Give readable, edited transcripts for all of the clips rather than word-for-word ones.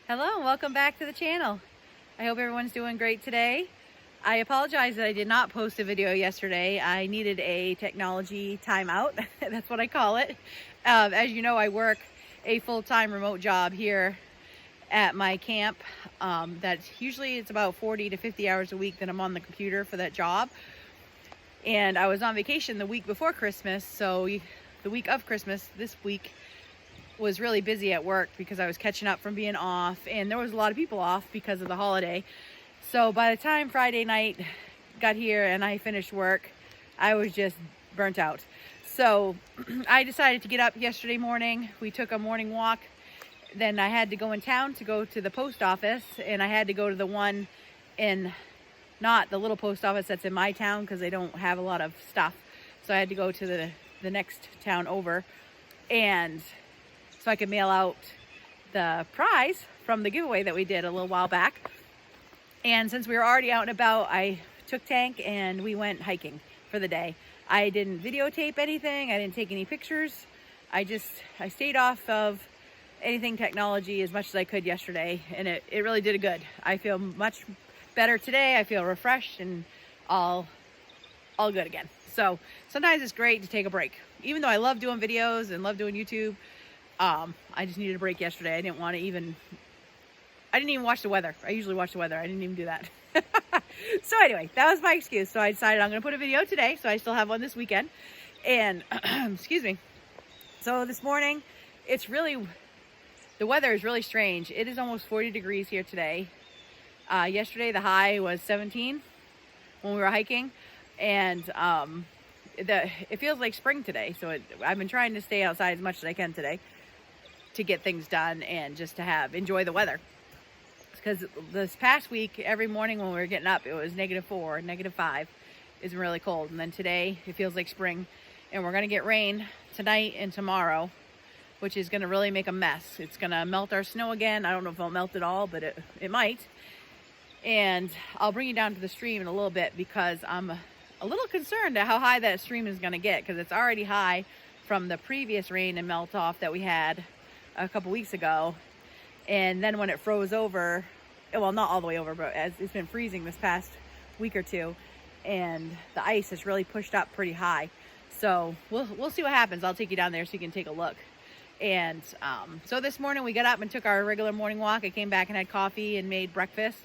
Hello and welcome back to the channel. I hope everyone's doing great today. I apologize that I did not post a video yesterday. I needed a technology timeout. That's what I call it. As you know, I work a full-time remote job here at my camp. That's usually it's about 40 to 50 hours a week that I'm on the computer for that job. And I was on vacation the week before Christmas, so the week of Christmas, this week, was really busy at work because I was catching up from being off, and there was a lot of people off because of the holiday. So by the time Friday night got here and I finished work, I was just burnt out. So I decided to get up yesterday morning. We took a morning walk. Then I had to go in town to go to the post office, and I had to go to the one in, not the little post office that's in my town because they don't have a lot of stuff. So I had to go to the next town over, and so I could mail out the prize from the giveaway that we did a little while back. And since we were already out and about, I took Tank and we went hiking for the day. I didn't videotape anything. I didn't take any pictures. I stayed off of anything technology as much as I could yesterday, and it really did good. I feel much better today. I feel refreshed and all good again. So sometimes it's great to take a break. Even though I love doing videos and love doing YouTube, I just needed a break yesterday. I didn't even watch the weather. I usually watch the weather. I didn't even do that. So anyway, that was my excuse. So I decided I'm going to put a video today. So I still have one this weekend. And, excuse me. So this morning, the weather is really strange. It is almost 40 degrees here today. Yesterday, the high was 17 when we were hiking. And, it feels like spring today. So I've been trying to stay outside as much as I can today to get things done and just to enjoy the weather. Because this past week, every morning when we were getting up, it was -4, -5. It's really cold. And then today, it feels like spring. And we're going to get rain tonight and tomorrow, which is going to really make a mess. It's going to melt our snow again. I don't know if it'll melt it all, but it might. And I'll bring you down to the stream in a little bit because I'm a little concerned at how high that stream is going to get, because it's already high from the previous rain and melt off that we had a couple weeks ago. And then when it froze over, well, not all the way over, but as it's been freezing this past week or two, and the ice has really pushed up pretty high. So we'll see what happens. I'll take you down there so you can take a look. And so this morning we got up and took our regular morning walk. I came back and had coffee and made breakfast,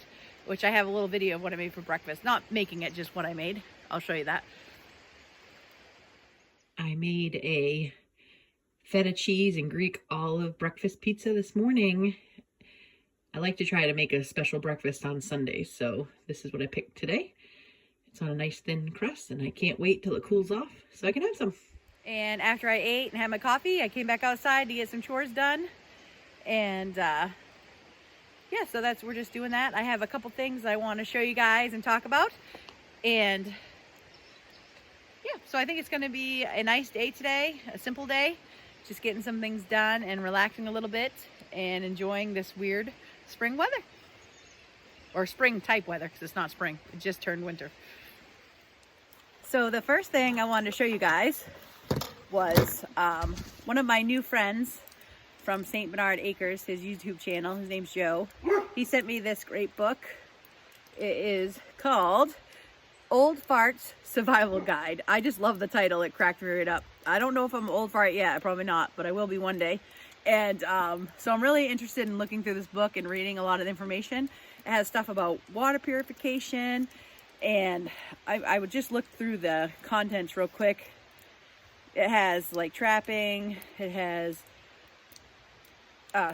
which I have a little video of what I made for breakfast. Not making it, just what I made. I'll show you that. I made a feta cheese and Greek olive breakfast pizza this morning. I like to try to make a special breakfast on Sundays, so this is what I picked today. It's on a nice thin crust, and I can't wait till it cools off so I can have some. And after I ate and had my coffee, I came back outside to get some chores done. And yeah, so we're just doing that. I have a couple things I want to show you guys and talk about. And yeah, so I think it's going to be a nice day today, a simple day. Just getting some things done and relaxing a little bit and enjoying this weird spring weather. Or spring type weather, because it's not spring. It just turned winter. So the first thing I wanted to show you guys was one of my new friends from St. Bernard Acres, his YouTube channel. His name's Joe. He sent me this great book. It is called Old Fart's Survival Guide. I just love the title. It cracked me right up. I don't know if I'm an old fart yet. Probably not, but I will be one day. And so I'm really interested in looking through this book and reading a lot of the information. It has stuff about water purification, and I would just look through the contents real quick. It has like trapping. It has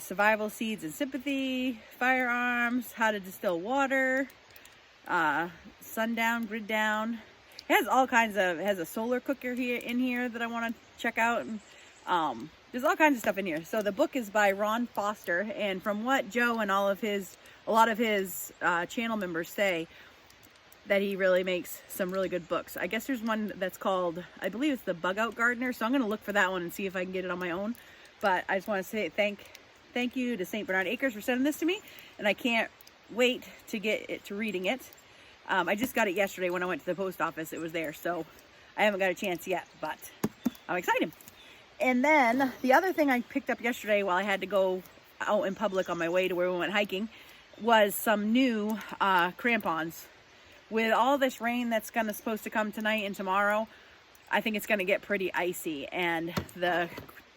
survival seeds and sympathy, firearms, how to distill water, sundown, grid down. It has all kinds of, it has a solar cooker in here that I want to check out. And there's all kinds of stuff in here. So the book is by Ron Foster, and from what Joe and a lot of his channel members say, that he really makes some really good books. I guess there's one that's called, I believe it's the Bug Out Gardener, so I'm going to look for that one and see if I can get it on my own. But I just want to say thank you to St. Bernard Acres for sending this to me, and I can't wait to get it to reading it. I just got it yesterday when I went to the post office. It was there, so I haven't got a chance yet, but I'm excited. And then the other thing I picked up yesterday while I had to go out in public on my way to where we went hiking was some new crampons. With all this rain that's supposed to come tonight and tomorrow, I think it's going to get pretty icy. And the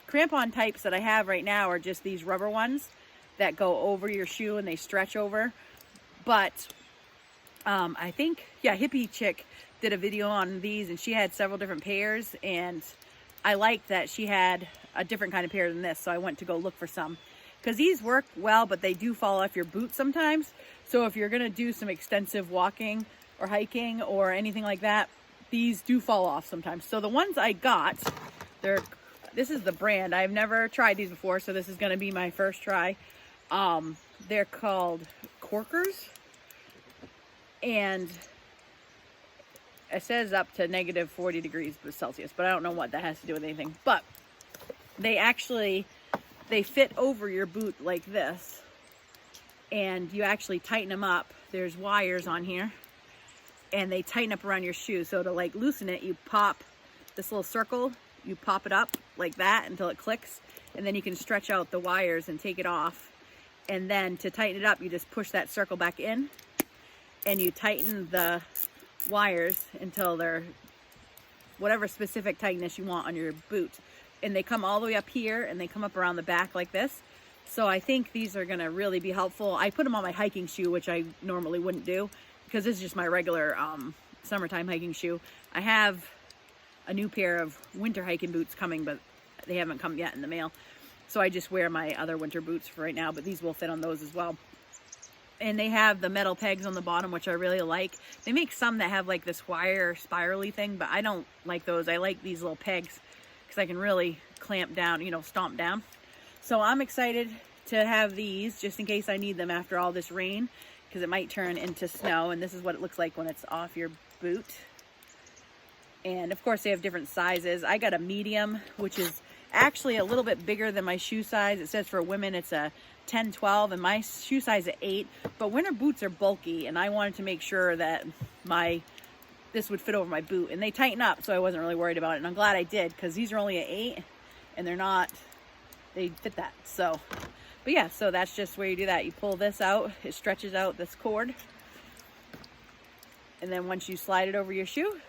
crampon types that I have right now are just these rubber ones that go over your shoe and they stretch over. But I think, yeah, Hippie Chick did a video on these, and she had several different pairs, and I liked that she had a different kind of pair than this, so I went to go look for some. Because these work well, but they do fall off your boots sometimes. So if you're going to do some extensive walking or hiking or anything like that, these do fall off sometimes. So the ones I got, this is the brand. I've never tried these before, so this is going to be my first try. They're called Corkers, and it says up to negative 40 degrees Celsius, but I don't know what that has to do with anything. But they fit over your boot like this, and you actually tighten them up. There's wires on here, and they tighten up around your shoe. So to like loosen it, you pop this little circle, you pop it up like that until it clicks, and then you can stretch out the wires and take it off. And then to tighten it up, you just push that circle back in, and you tighten the wires until they're whatever specific tightness you want on your boot. And they come all the way up here, and they come up around the back like this. So I think these are going to really be helpful. I put them on my hiking shoe, which I normally wouldn't do, because this is just my regular summertime hiking shoe. I have a new pair of winter hiking boots coming, but they haven't come yet in the mail. So I just wear my other winter boots for right now, but these will fit on those as well. And they have the metal pegs on the bottom, which I really like. They make some that have like this wire spirally thing, but I don't like those. I like these little pegs because I can really clamp down, you know, stomp down. So I'm excited to have these just in case I need them after all this rain, because it might turn into snow. And this is what it looks like when it's off your boot. And of course they have different sizes. I got a medium, which is actually a little bit bigger than my shoe size. It says for women it's a 10, 12, and my shoe size is 8. But winter boots are bulky, and I wanted to make sure that this would fit over my boot. And they tighten up, so I wasn't really worried about it. And I'm glad I did, because these are only an 8, and they fit that. So, but yeah, so that's just where you do that. You pull this out, it stretches out this cord. And then once you slide it over your shoe,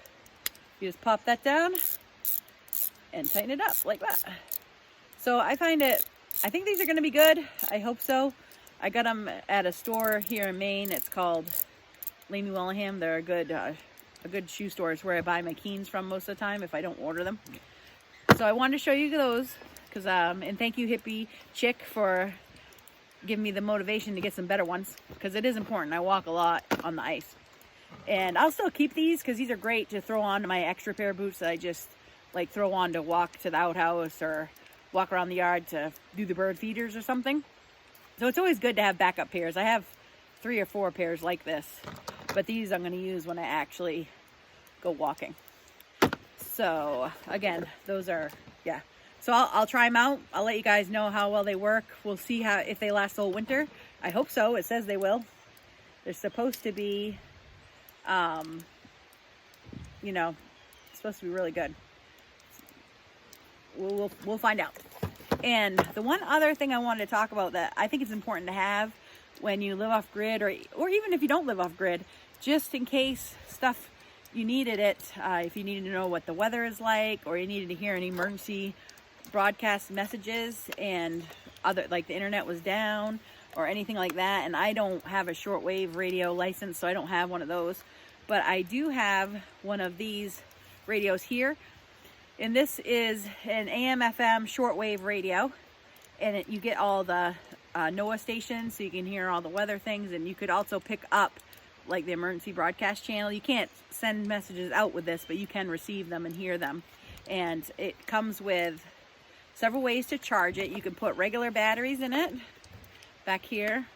you just pop that down and tighten it up like that. So I think these are going to be good. I hope so. I got them at a store here in Maine. It's called Lamy Willingham. They're a good shoe store. It's where I buy my Keens from most of the time if I don't order them. So I wanted to show you those, and thank you Hippie Chick for giving me the motivation to get some better ones, because it is important. I walk a lot on the ice. And I'll still keep these because these are great to throw on to my extra pair of boots that I just like throw on to walk to the outhouse or walk around the yard to do the bird feeders or something. So it's always good to have backup pairs. I have 3 or 4 pairs like this, but these I'm going to use when I actually go walking. So again, those are, yeah. So I'll try them out. I'll let you guys know how well they work. We'll see if they last the whole winter. I hope so. It says they will. They're supposed to be, you know, supposed to be really good. We'll find out. And the one other thing I wanted to talk about that I think is important to have when you live off grid, or even if you don't live off grid, just in case stuff you needed it, if you needed to know what the weather is like, or you needed to hear an emergency broadcast messages, and like the internet was down or anything like that. And I don't have a shortwave radio license, so I don't have one of those, but I do have one of these radios here. And this is an AM FM shortwave radio, and you get all the NOAA stations, so you can hear all the weather things. And you could also pick up like the emergency broadcast channel. You can't send messages out with this, but you can receive them and hear them. And it comes with several ways to charge it. You can put regular batteries in it. Back here,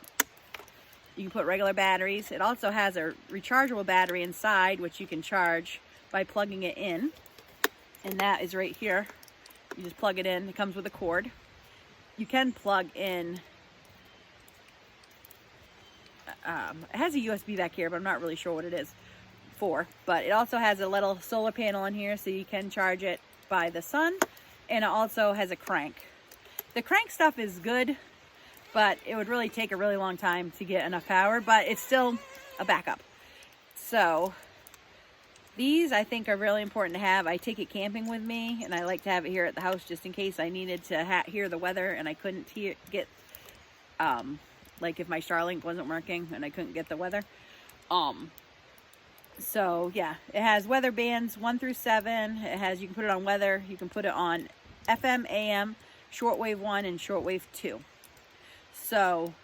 you can put regular batteries. It also has a rechargeable battery inside, which you can charge by plugging it in. And that is right here. You just plug it in. It comes with a cord. You can plug in, it has a USB back here, but I'm not really sure what it is for. But it also has a little solar panel in here, so you can charge it by the sun. And it also has a crank. The crank stuff is good, but it would really take a really long time to get enough power, but it's still a backup. So these I think are really important to have. I take it camping with me, and I like to have it here at the house just in case I needed to hear the weather and I couldn't get, like if my Starlink wasn't working and I couldn't get the weather. So yeah, it has weather bands 1 through 7. It has, you can put it on weather, you can put it on FM, AM, shortwave 1 and shortwave 2. So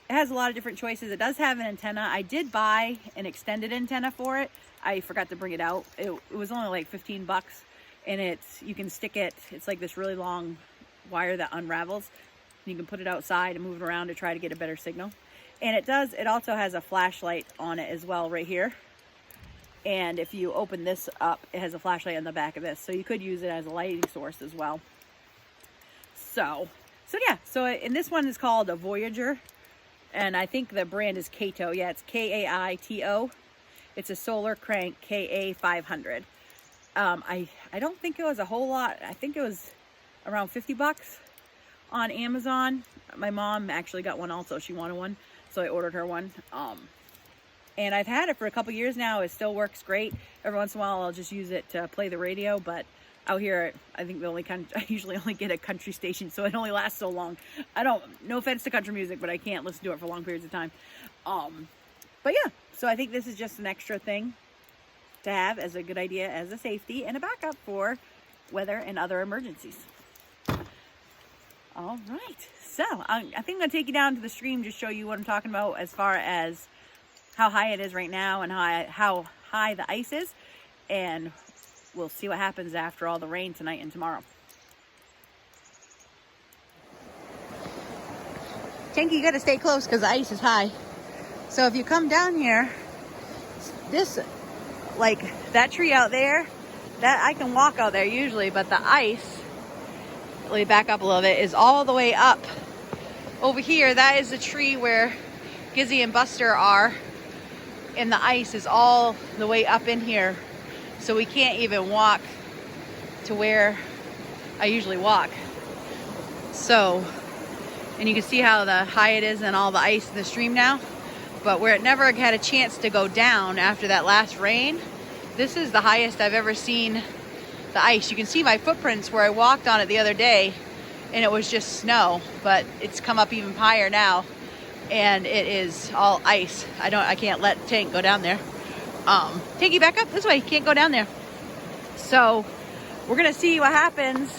it has a lot of different choices. It does have an antenna. I did buy an extended antenna for it. I forgot to bring it out. It was only like 15 bucks, and you can stick it, it's like this really long wire that unravels. You can put it outside and move it around to try to get a better signal. And it also has a flashlight on it as well right here. And if you open this up, it has a flashlight on the back of this. So you could use it as a lighting source as well. So yeah, and this one is called a Voyager. And I think the brand is Kaito. Yeah, it's Kaito. It's a solar crank KA500. I don't think it was a whole lot. I think it was around 50 bucks on Amazon. My mom actually got one also. She wanted one, so I ordered her one. And I've had it for a couple years now. It still works great. Every once in a while I'll just use it to play the radio, but out here I think I usually only get a country station, so it only lasts so long. No offense to country music, but I can't listen to it for long periods of time. But yeah, so I think this is just an extra thing to have as a good idea, as a safety and a backup for weather and other emergencies. All right, so I think I'm gonna take you down to the stream, just show you what I'm talking about as far as how high it is right now and how high the ice is, and we'll see what happens after all the rain tonight and tomorrow. Tanky, you gotta stay close because the ice is high. So if you come down here, like that tree out there, that I can walk out there usually, but the ice, let me back up a little bit, is all the way up over here. That is the tree where Gizzy and Buster are, and the ice is all the way up in here. So we can't even walk to where I usually walk. So, and you can see how high it is and all the ice in the stream now. But where it never had a chance to go down after that last rain, this is the highest I've ever seen the ice. You can see my footprints where I walked on it the other day, and it was just snow, but it's come up even higher now, and it is all ice. I can't let Tank go down there. Tanky, back up this way. You can't go down there. So we're gonna see what happens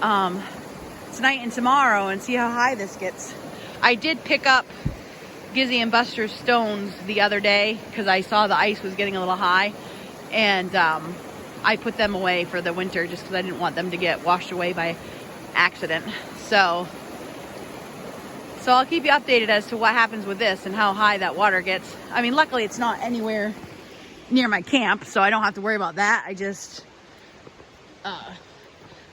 tonight and tomorrow and see how high this gets. I did pick up Gizzy and Buster's stones the other day because I saw the ice was getting a little high, and I put them away for the winter just because I didn't want them to get washed away by accident. So I'll keep you updated as to what happens with this and how high that water gets. I mean, luckily it's not anywhere near my camp, so I don't have to worry about that. I just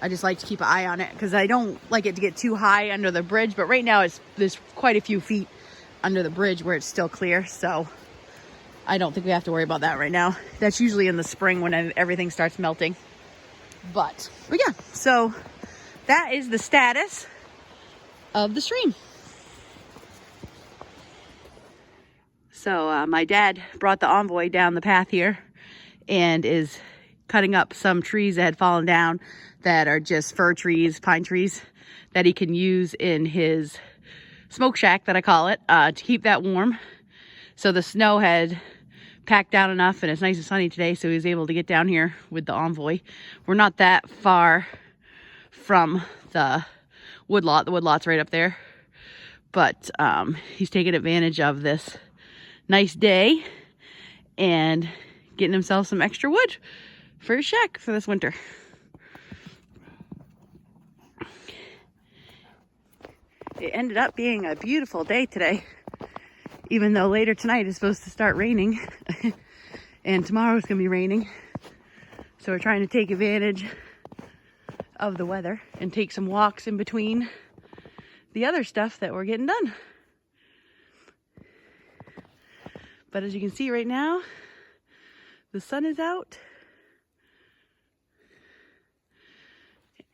like to keep an eye on it because I don't like it to get too high under the bridge. But right now there's quite a few feet under the bridge where it's still clear, so I don't think we have to worry about that right now. That's usually in the spring when everything starts melting. But yeah, so that is the status of the stream. So my dad brought the Envoy down the path here and is cutting up some trees that had fallen down that are just fir trees, pine trees, that he can use in his smoke shack, that I call it, to keep that warm. So the snow had packed down enough, and it's nice and sunny today, so he was able to get down here with the Envoy. We're not that far from the woodlot. The woodlot's right up there. But he's taking advantage of this nice day and getting himself some extra wood for his shack for this winter. It ended up being a beautiful day today, even though later tonight is supposed to start raining and tomorrow is going to be raining. So we're trying to take advantage of the weather and take some walks in between the other stuff that we're getting done. But as you can see right now, the sun is out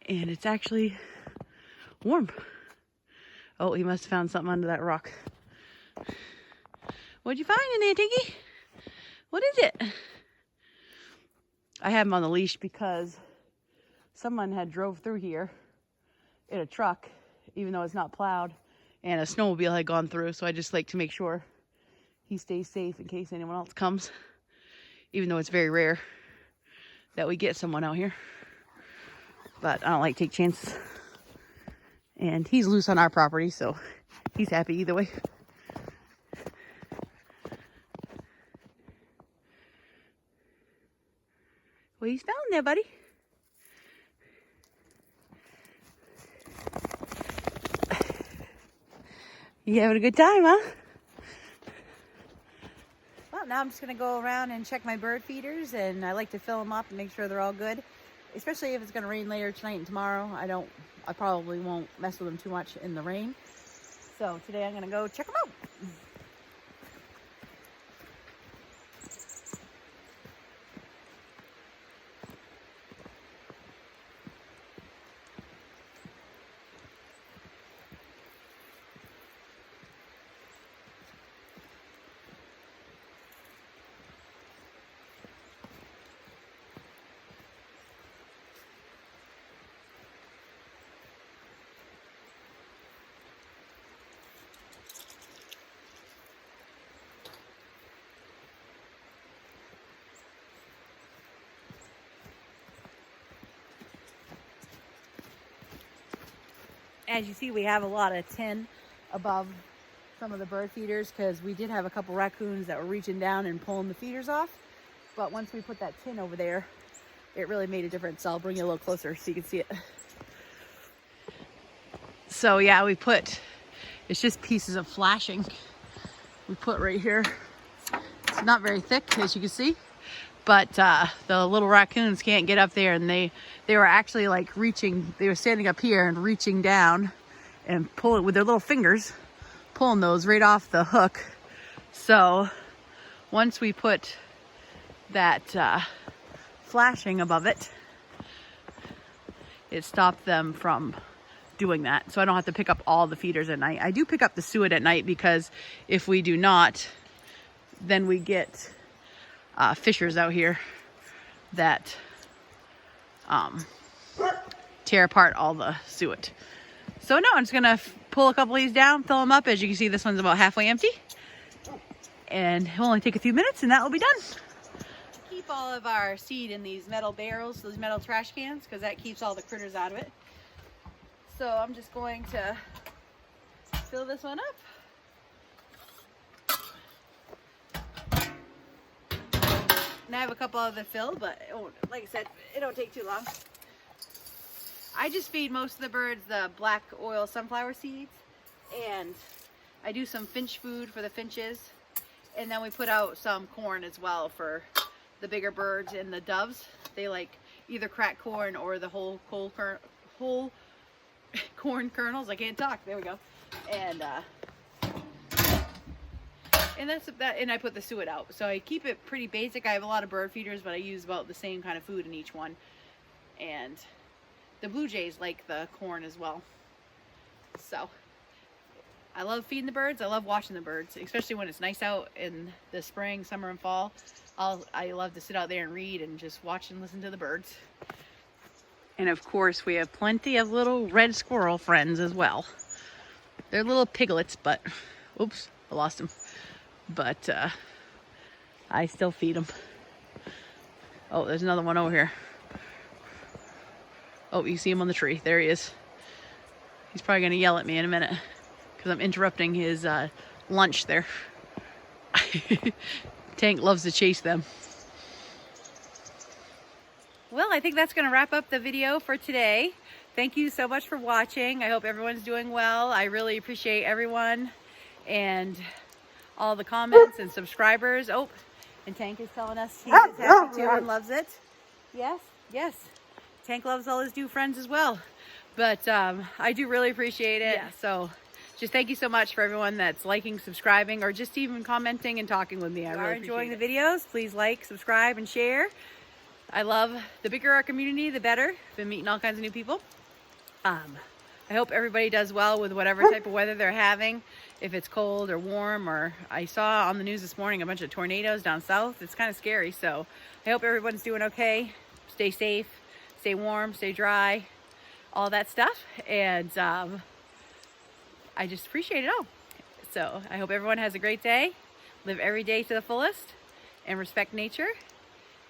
and it's actually warm. Oh, he must have found something under that rock. What'd you find in there, Tinky? What is it? I have him on the leash because someone had drove through here in a truck, even though it's not plowed, and a snowmobile had gone through. So I just like to make sure he stays safe in case anyone else comes, even though it's very rare that we get someone out here. But I don't like to take chances. And he's loose on our property, so he's happy either way. What are you smelling there, buddy? You having a good time, huh? Well, now I'm just going to go around and check my bird feeders, and I like to fill them up and make sure they're all good. Especially if it's going to rain later tonight and tomorrow. I probably won't mess with them too much in the rain. So today I'm going to go check them out. As you see, we have a lot of tin above some of the bird feeders because we did have a couple raccoons that were reaching down and pulling the feeders off. But once we put that tin over there, it really made a difference. So I'll bring you a little closer so you can see it. So yeah, it's just pieces of flashing we put right here. It's not very thick, as you can see. But the little raccoons can't get up there, and they were actually like reaching, they were standing up here and reaching down and pulling with their little fingers, pulling those right off the hook. So once we put that flashing above it, it stopped them from doing that. So I don't have to pick up all the feeders at night. I do pick up the suet at night because if we do not, then we get fishers out here that tear apart all the suet. So no, I'm just gonna pull a couple of these down, fill them up. As you can see, this one's about halfway empty, and it'll only take a few minutes and that will be done. Keep all of our seed in these metal barrels, those metal trash cans, because that keeps all the critters out of it. So I'm just going to fill this one up. And I have a couple of the fill, but like I said, it don't take too long. I just feed most of the birds the black oil sunflower seeds, and I do some finch food for the finches, and then we put out some corn as well for the bigger birds and the doves. They like either cracked corn or the whole corn kernels. I can't talk. There we go. And that's that, and I put the suet out. So I keep it pretty basic. I have a lot of bird feeders, but I use about the same kind of food in each one. And the blue jays like the corn as well. So I love feeding the birds. I love watching the birds, especially when it's nice out in the spring, summer, and fall. I love to sit out there and read and just watch and listen to the birds. And of course, we have plenty of little red squirrel friends as well. They're little piglets, but oops, I lost them. But I still feed them. Oh, there's another one over here. Oh, you see him on the tree. There he is. He's probably going to yell at me in a minute because I'm interrupting his lunch there. Tank loves to chase them. Well, I think that's going to wrap up the video for today. Thank you so much for watching. I hope everyone's doing well. I really appreciate everyone and all the comments and subscribers. Oh, and Tank is telling us he's happy too and loves it. Yes, yes. Tank loves all his new friends as well. But I do really appreciate it. Yeah. So just thank you so much for everyone that's liking, subscribing, or just even commenting and talking with me. I really enjoying the videos. Please like, subscribe, and share. I love the bigger our community, the better. Been meeting all kinds of new people. I hope everybody does well with whatever type of weather they're having. If it's cold or warm, or I saw on the news this morning a bunch of tornadoes down south. It's kind of scary. So I hope everyone's doing okay. Stay safe, stay warm, stay dry, all that stuff. And I just appreciate it all. So I hope everyone has a great day. Live every day to the fullest and respect nature.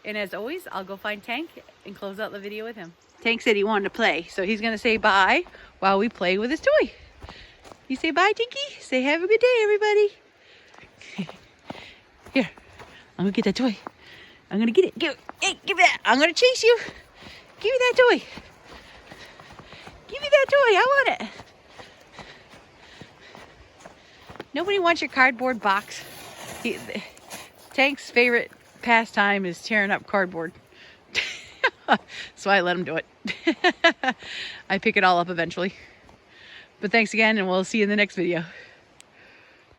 And as always, I'll go find Tank and close out the video with him. Tank said he wanted to play, so he's gonna say bye while we play with his toy. You say bye, Tinky? Say have a good day, everybody. Here, I'm gonna get that toy. I'm gonna get it. Hey, give me that. I'm gonna chase you. Give me that toy. Give me that toy. I want it. Nobody wants your cardboard box. Tank's favorite pastime is tearing up cardboard. So I let him do it. I pick it all up eventually. But thanks again, and we'll see you in the next video.